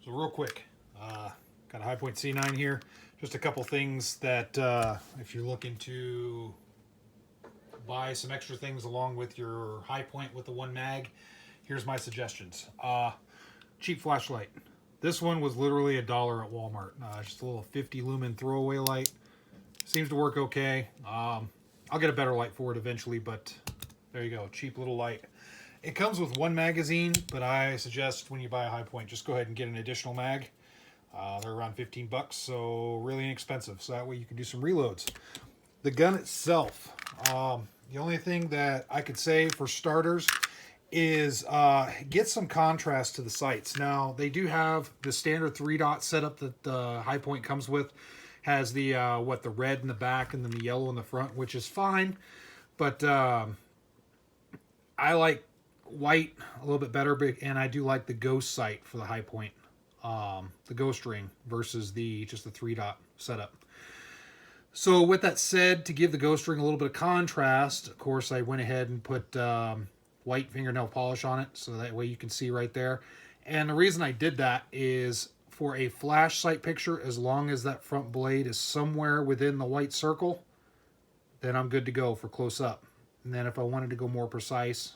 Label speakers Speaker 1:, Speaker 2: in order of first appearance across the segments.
Speaker 1: So real quick, got a Hi-Point C9 here. Just a couple things that if you're looking to buy some extra things along with your Hi-Point with the one mag, here's my suggestions. Cheap flashlight. This one was literally $1 at Walmart. Just a little 50 lumen throwaway light. Seems to work okay. I'll get a better light for it eventually, but there you go. Cheap little light. It comes with one magazine, but I suggest when you buy a Hi-Point, just go ahead and get an additional mag. They're around 15 bucks, so really inexpensive. So that way you can do some reloads. The gun itself, the only thing that I could say for starters is get some contrast to the sights. Now, they do have the standard 3-dot setup that the Hi-Point comes with. Has the the red in the back and then the yellow in the front, which is fine. But I like white a little bit better, and I do like the ghost sight for the Hi-Point. The ghost ring versus just the 3-dot setup. So with that said, to give the ghost ring a little bit of contrast, of course, I went ahead and put white fingernail polish on it, so that way you can see right there. And the reason I did that is for a flash sight picture, as long as that front blade is somewhere within the white circle, then I'm good to go for close up. And then if I wanted to go more precise,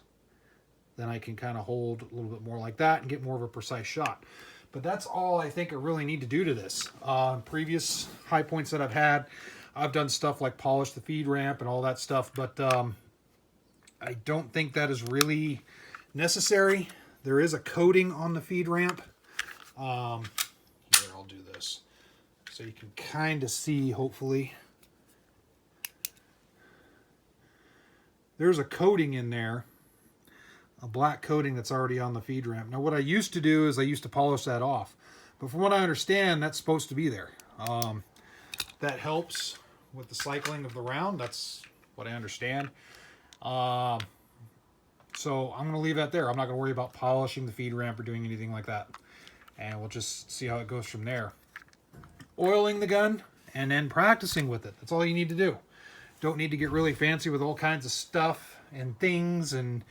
Speaker 1: then I can kind of hold a little bit more like that and get more of a precise shot. But that's all I think I really need to do to this. Previous Hi-Points that I've had, I've done stuff like polish the feed ramp and all that stuff, but I don't think that is really necessary. There is a coating on the feed ramp. Here, I'll do this so you can kind of see, hopefully. There's a coating in there, a black coating that's already on the feed ramp. Now, what I used to do is I used to polish that off. But from what I understand, that's supposed to be there. That helps with the cycling of the round. That's what I understand. So I'm going to leave that there. I'm not going to worry about polishing the feed ramp or doing anything like that. And we'll just see how it goes from there. Oiling the gun and then practicing with it. That's all you need to do. Don't need to get really fancy with all kinds of stuff and things and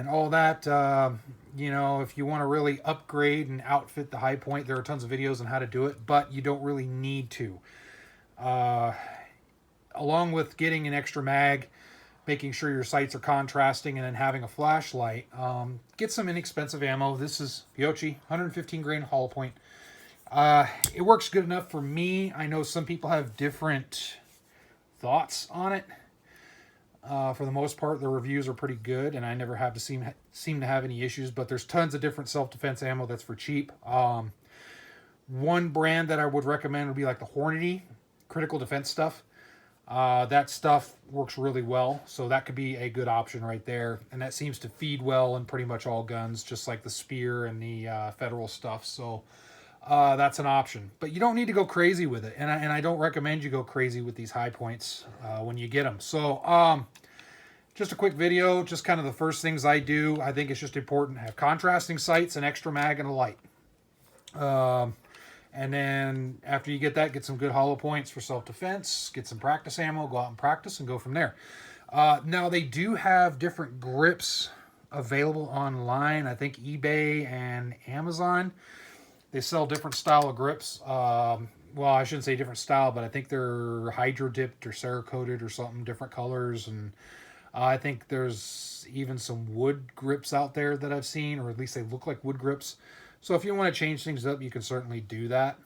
Speaker 1: all that. You know, if you want to really upgrade and outfit the Hi-Point, there are tons of videos on how to do it, but you don't really need to. Along with getting an extra mag, making sure your sights are contrasting, and then having a flashlight, get some inexpensive ammo. This is Fiocchi, 115 grain hollow point. It works good enough for me. I know some people have different thoughts on it. For the most part, the reviews are pretty good, and I never have to seem to have any issues, but there's tons of different self-defense ammo that's for cheap. One brand that I would recommend would be like the Hornady critical defense stuff. That stuff works really well, so that could be a good option right there, and that seems to feed well in pretty much all guns, just like the Spear and the Federal stuff. So that's an option, but you don't need to go crazy with it, and I don't recommend you go crazy with these Hi-Points when you get them. So just a quick video, just kind of the first things I do. I think it's just important to have contrasting sights, an extra mag, and a light. And then after you get that, get some good hollow points for self-defense, get some practice ammo, go out and practice, and go from there. Now, they do have different grips available online. I think eBay and Amazon, they sell different style of grips. Well, I shouldn't say different style, but I think they're hydro-dipped or Cerakoted or something, different colors. And I think there's even some wood grips out there that I've seen, or at least they look like wood grips. So if you want to change things up, you can certainly do that.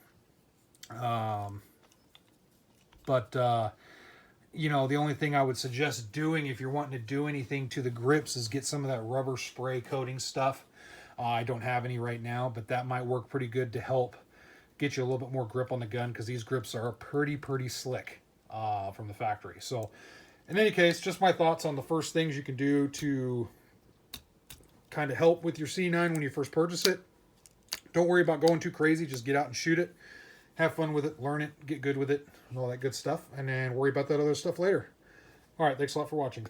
Speaker 1: You know, the only thing I would suggest doing if you're wanting to do anything to the grips is get some of that rubber spray coating stuff. I don't have any right now, but that might work pretty good to help get you a little bit more grip on the gun, because these grips are pretty slick from the factory. So in any case, just my thoughts on the first things you can do to kind of help with your C9 when you first purchase it. Don't worry about going too crazy. Just get out and shoot it. Have fun with it. Learn it. Get good with it. And all that good stuff. And then worry about that other stuff later. All right. Thanks a lot for watching.